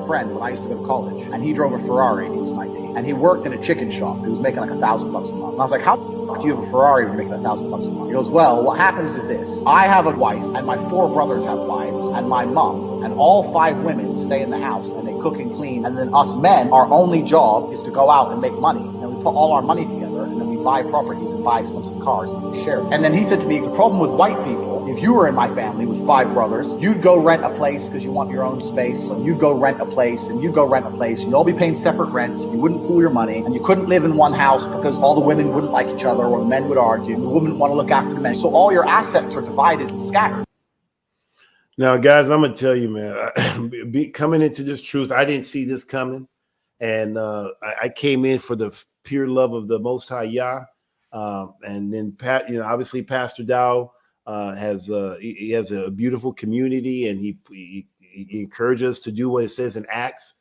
friend when I used to go to college, and he drove a Ferrari and he was 19. And he worked in a chicken shop. He was making like $1,000 a month. And I was like, how do you have a Ferrari when you're making $1,000 a month? He goes, well, what happens is this. I have a wife, and my 4 brothers have wives, and my mom, and all 5 women stay in the house, and they cook and clean. And then us men, our only job is to go out and make money. And we put all our money together, and then we buy properties and buy expensive cars, and we share it. And then he said to me, the problem with white people, if you were in my family with 5 brothers, you'd go rent a place because you want your own space. And you'd go rent a place, and you'd go rent a place. You'd all be paying separate rents. You wouldn't pool your money, and you couldn't live in one house because all the women wouldn't like each other, or the men would argue. The women want to look after the men. So all your assets are divided and scattered. Now, guys, I'm gonna tell you, man. Coming into this truth, I didn't see this coming, and I came in for the pure love of the Most High Yah, and then obviously Pastor Dow has a beautiful community, and he encourages us to do what it says in Acts.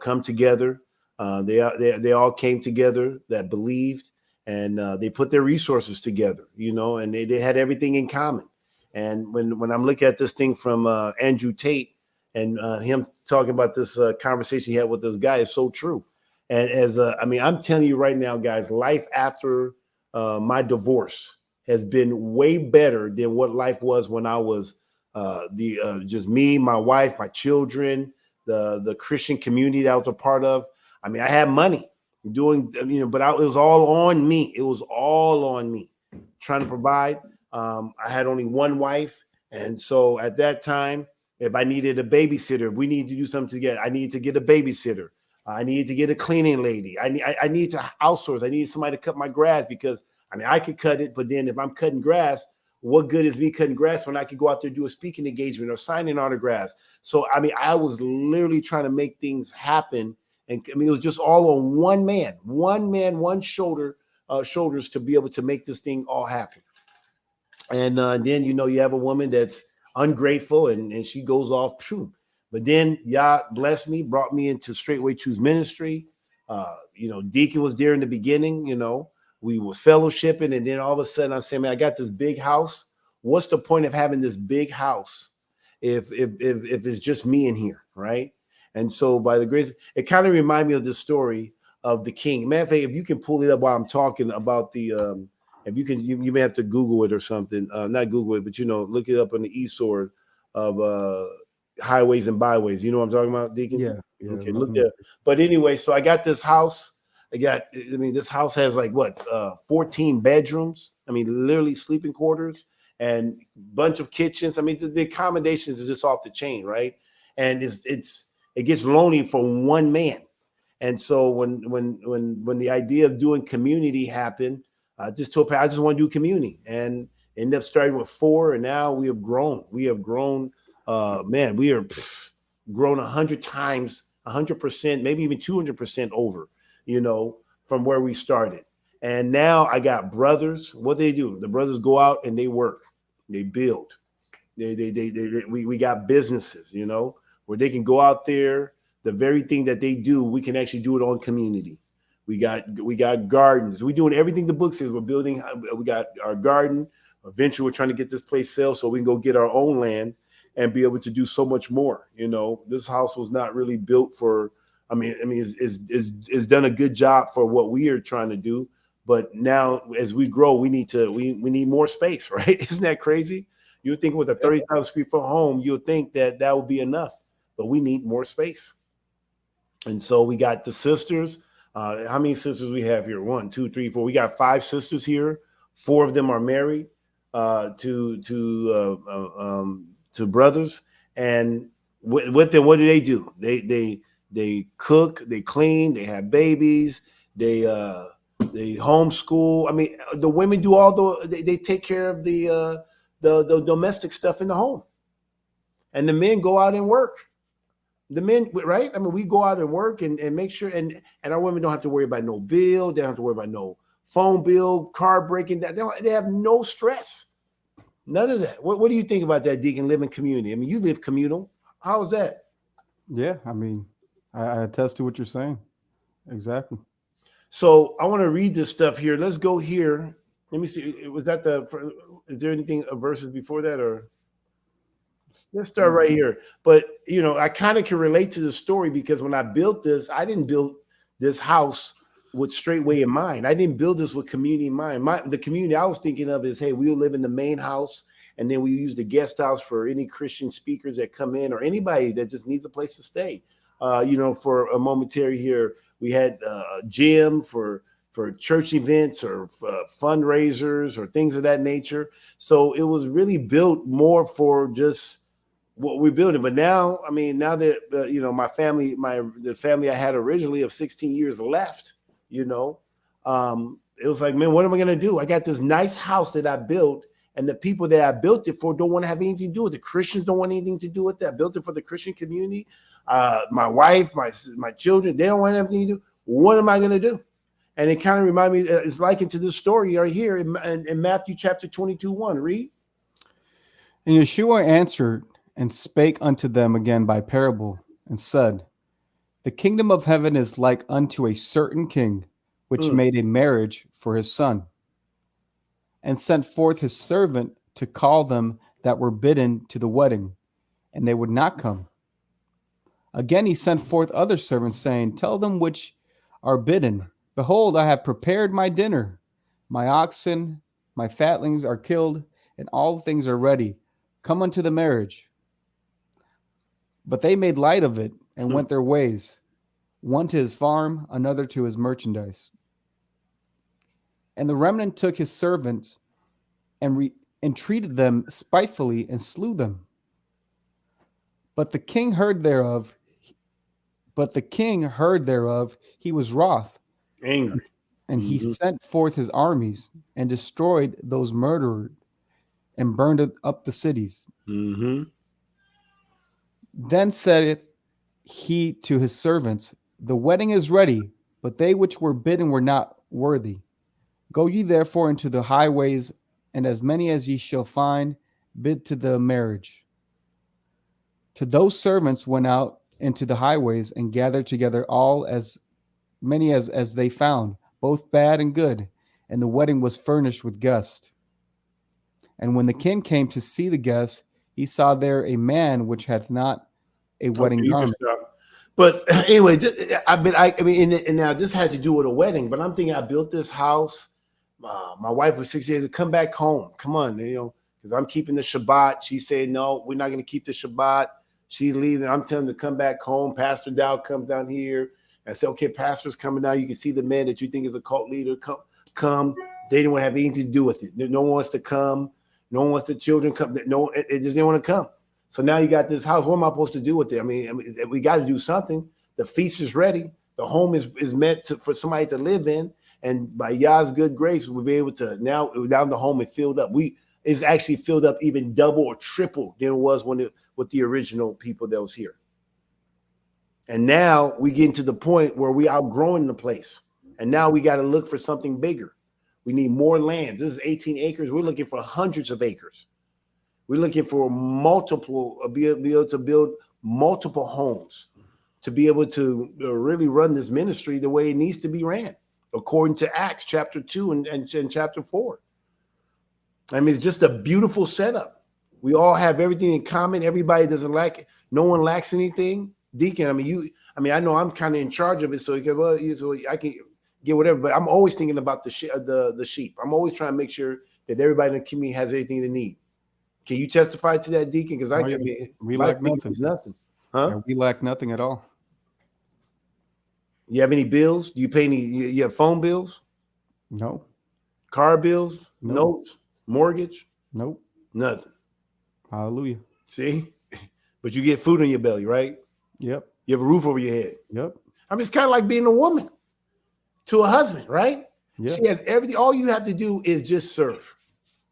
Come together. They all came together that believed, and they put their resources together. And they had everything in common. And when I'm looking at this thing from Andrew Tate and him talking about this conversation he had with this guy is so true. And I'm telling you right now, guys, life after my divorce has been way better than what life was when I was just me, my wife, my children, the Christian community that I was a part of. I had money but it was all on me. It was all on me trying to provide. I had only one wife. And so at that time, if I needed a babysitter, if we needed to do something together, I needed to get a babysitter. I needed to get a cleaning lady. I need to outsource. I needed somebody to cut my grass because I could cut it, but then if I'm cutting grass, what good is me cutting grass when I could go out there and do a speaking engagement or signing autographs? So, I was literally trying to make things happen. And it was just all on one shoulders to be able to make this thing all happen. And then, you have a woman that's ungrateful and she goes off. But then Yah blessed me, brought me into Straightway Truth Ministry. Deacon was there in the beginning, we were fellowshipping. And then all of a sudden I say, man, I got this big house. What's the point of having this big house if it's just me in here, right? And so by the grace, it kind of reminded me of the story of the king. Matter of fact, if you can pull it up while I'm talking about the if you can, you may have to Google it or something. Not Google it, but look it up on the eSword of highways and byways. You know what I'm talking about, Deacon? Yeah. Okay, look there. But anyway, so I got this house. This house has 14 bedrooms. Literally sleeping quarters and bunch of kitchens. The accommodations is just off the chain, right? And it gets lonely for one man. And so when the idea of doing community happened, I just told Pat, I just want to do community, and ended up starting with 4, and now we have grown. We have grown, we are grown 100 times, 100%, maybe even 200% over, from where we started. And now I got brothers. What they do? The brothers go out and they work, they build, we got businesses, where they can go out there. The very thing that they do, we can actually do it on community. We got gardens. We're doing everything the book says. We're building. We got our garden. Eventually, we're trying to get this place sold so we can go get our own land and be able to do so much more. This house was not really built for. It's done a good job for what we are trying to do. But now, as we grow, we need more space, right? Isn't that crazy? You would think with a 30,000 square foot home, you would think that would be enough, but we need more space. And so we got the sisters. How many sisters we have here? 1, 2, 3, 4. We got 5 sisters here. 4 of them are married to brothers. And with them, what do? They cook, they clean, they have babies, they homeschool. The women do they take care of the domestic stuff in the home, and the men go out and work. The men, right? We go out and work and make sure, and our women don't have to worry about no bill. They don't have to worry about no phone bill, car breaking down. They have no stress. None of that. What do you think about that, Deacon, living community? You live communal. How's that? Yeah, I attest to what you're saying. Exactly. So I want to read this stuff here. Let's go here. Let me see. Was that is there anything verses before that or? Let's start right here. But I kind of can relate to the story because when I built this, I didn't build this house with straightway in mind. I didn't build this with community in mind. The community I was thinking of is, hey, we'll live in the main house, and then we use the guest house for any Christian speakers that come in or anybody that just needs a place to stay. For a momentary here, we had a gym for church events or fundraisers or things of that nature. So it was really built more for just what we're building. But now, now that the family I had originally of 16 years left, it was like, man, what am I gonna do? I got this nice house that I built, and the people that I built it for don't want to have anything to do with it. The Christians don't want anything to do with that. I built it for the Christian community. My wife, my children, they don't want anything to do. What am I gonna do? And it kind of reminded me, it's likened to this story right here in Matthew chapter 22:1. Read. And Yeshua answered and spake unto them again by parable, and said, The kingdom of heaven is like unto a certain king, which made a marriage for his son, and sent forth his servant to call them that were bidden to the wedding, and they would not come. Again he sent forth other servants, saying, Tell them which are bidden, Behold, I have prepared my dinner. My oxen, my fatlings are killed, and all things are ready. Come unto the marriage. But they made light of it and went their ways, one to his farm, another to his merchandise. And the remnant took his servants and entreated them spitefully and slew them. But the king heard thereof. He was wroth, angry, and he sent forth his armies and destroyed those murderers and burned up the cities. Then saith he to his servants, The wedding is ready, but they which were bidden were not worthy. Go ye therefore into the highways, and as many as ye shall find, bid to the marriage. To those servants went out into the highways and gathered together all as many as they found, both bad and good, and the wedding was furnished with guests. And when the king came to see the guests, he saw there a man which had not a wedding garment. But anyway, and now this had to do with a wedding. But I'm thinking, I built this house. My wife was 6 years to come back home. Come on, because I'm keeping the Shabbat. She said, no, we're not going to keep the Shabbat. She's leaving. I'm telling her to come back home. Pastor Dow comes down here. I said, okay, pastor's coming down. You can see the man that you think is a cult leader. Come. They didn't want to have anything to do with it. No one wants to come. No one wants the children come. No, it just didn't want to come. So now you got this house. What am I supposed to do with it? We got to do something. The feast is ready. The home is meant for somebody to live in. And by Yah's good grace, we'll be able to now the home is filled up. It's actually filled up even double or triple than it was with the original people that was here. And now we get to the point where we outgrowing the place. And now we got to look for something bigger. We need more land. This is 18 acres. We're looking for hundreds of acres. We're looking for be able to build multiple homes, to be able to really run this ministry the way it needs to be ran, according to Acts chapter 2 and chapter 4. It's just a beautiful setup. We all have everything in common. Everybody doesn't lack. No one lacks anything. Deacon, I know I'm kind of in charge of it, so I can get whatever. But I'm always thinking about the sheep. I'm always trying to make sure that everybody in the community has everything they need. Can you testify to that, Deacon? Because we lack nothing. Huh? Yeah, we lack nothing at all. You have any bills? Do you pay any? You have phone bills? No. Car bills? No. Notes? Mortgage? Nope. Nothing. Hallelujah. See? But you get food on your belly, right? Yep. You have a roof over your head. Yep. It's kind of like being a woman to a husband, right? Yep. She has everything. All you have to do is just serve.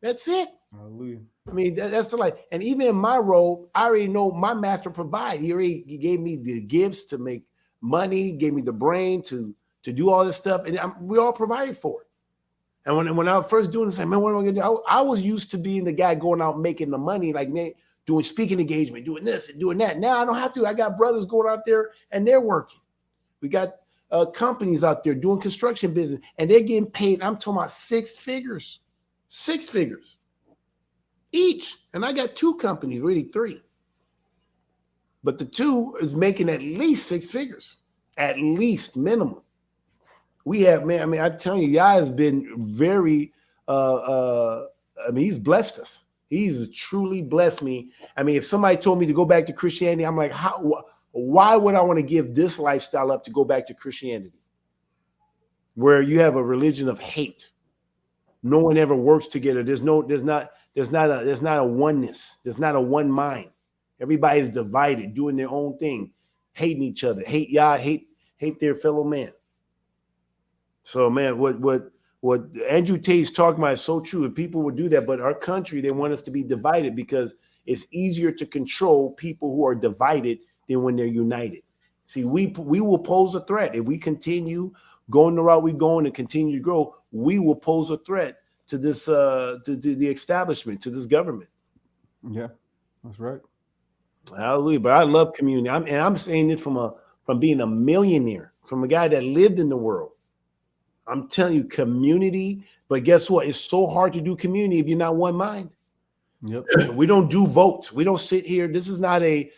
That's it. Hallelujah. That's the life. And even in my role, I already know my master provide. He gave me the gifts to make money, gave me the brain to do all this stuff, and we all provided for it. And when I was first doing this, man, what am I gonna do? I was used to being the guy going out making the money, like man, doing speaking engagement, doing this and doing that. Now I don't have to. I got brothers going out there and they're working. We got companies out there doing construction business, and they're getting paid. I'm talking about six figures each. And I got two companies, really three. but the two is making at least 6 figures, at least minimum. We have, man, I mean, I'm telling you, Yah has been very, I mean, he's blessed us. He's truly blessed me. I mean, if somebody told me to go back to Christianity, I'm like, why would I want to give this lifestyle up to go back to Christianity? Where you have a religion of hate. No one ever works together. There's not a oneness. There's not a one mind. Everybody's divided, doing their own thing, hating each other, hate Yah, hate their fellow man. So, man, what Andrew Tate's talking about is so true. If people would do that, but our country, they want us to be divided because it's easier to control people who are divided than when they're united. See, we will pose a threat if we continue going the route we're going and continue to grow. We will pose a threat to this to the establishment, to this government. Yeah, that's right. Hallelujah. But I love community. I'm saying this from being a millionaire, from a guy that lived in the world. I'm telling you, community. But guess what? It's so hard to do community if you're not one mind. Yep. We don't do votes. We don't sit here. This is not a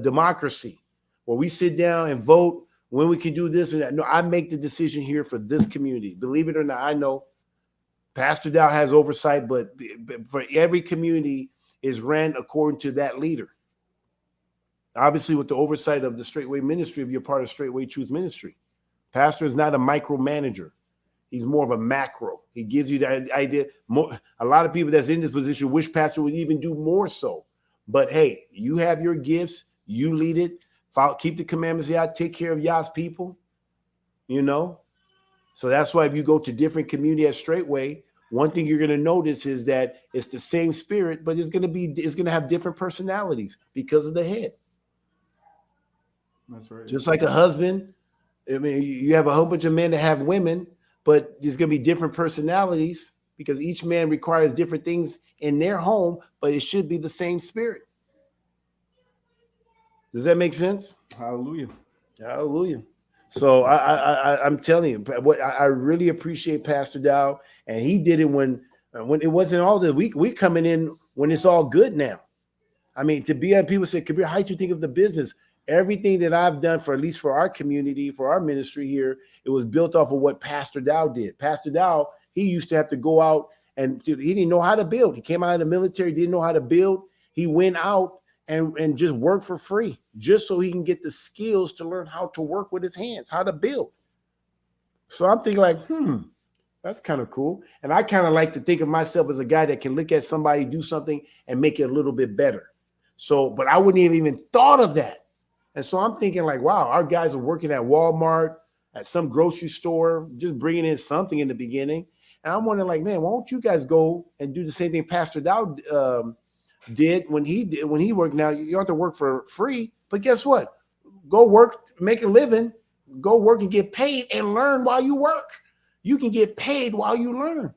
democracy where we sit down and vote when we can do this and that. No, I make the decision here for this community. Believe it or not, I know Pastor Dow has oversight, but for every community is ran according to that leader. Obviously, with the oversight of the Straightway Ministry, if you're part of Straightway Truth Ministry. Pastor is not a micromanager. He's more of a macro. He gives you the idea. A lot of people that's in this position wish pastor would even do more so. But hey, you have your gifts. You lead it. Keep the commandments of Yah. Take care of Yah's people. You know? So that's why if you go to different community at Straightway, one thing you're going to notice is that it's the same spirit, but it's going to have different personalities because of the head. That's right. Just like a husband. I mean, you have a whole bunch of men that have women, but there's going to be different personalities because each man requires different things in their home, but it should be the same spirit. Does that make sense? Hallelujah. Hallelujah. So I'm telling you, what I really appreciate Pastor Dow, and he did it when it wasn't all the week. We're coming in when it's all good now. I mean, to be people say, Kabir, how do you think of the business? Everything that I've done for at least for our community, for our ministry here, it was built off of what Pastor Dow did. Pastor Dow, he used to have to go out and he didn't know how to build. He came out of the military, didn't know how to build. He went out and just worked for free, just so he can get the skills to learn how to work with his hands, how to build. So I'm thinking like, that's kind of cool. And I kind of like to think of myself as a guy that can look at somebody do something and make it a little bit better. So, but I wouldn't have even thought of that. And so I'm thinking like, wow, our guys are working at Walmart, at some grocery store, just bringing in something in the beginning. And I'm wondering like, man, why don't you guys go and do the same thing Pastor Dow did when he worked? Now you don't have to work for free, but guess what? Go work, make a living, go work and get paid and learn while you work. You can get paid while you learn.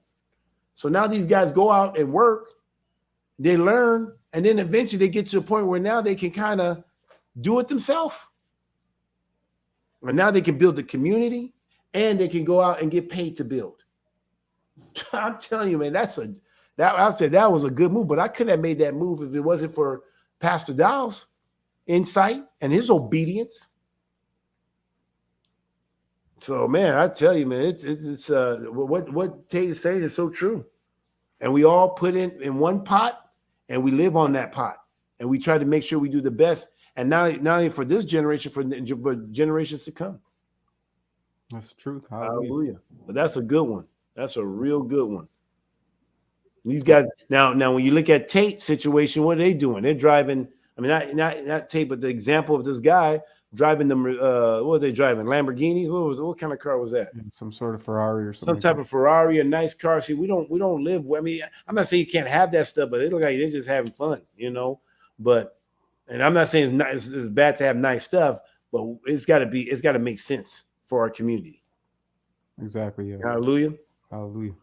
So now these guys go out and work, they learn, and then eventually they get to a point where now they can kind of do it themselves. And now they can build the community and they can go out and get paid to build. I'm telling you, man, I said that was a good move, but I couldn't have made that move if it wasn't for Pastor Dow's insight and his obedience. So, man, I tell you, man, it's what Tate is saying is so true. And we all put in one pot and we live on that pot and we try to make sure we do the best. And not only for this generation, but generations to come. That's the truth. Hallelujah. But that's a good one. That's a real good one. These guys now when you look at Tate's situation, what are they doing? They're driving. I mean, not Tate, but the example of this guy driving them. What were they driving? Lamborghinis. What kind of car was that? Some sort of Ferrari or something. Some type of Ferrari, a nice car. See, we don't live. I mean, I'm not saying you can't have that stuff, but it look like they're just having fun, you know. But and I'm not saying it's bad to have nice stuff, but it's got to make sense for our community. Exactly. Yeah. Hallelujah. Hallelujah.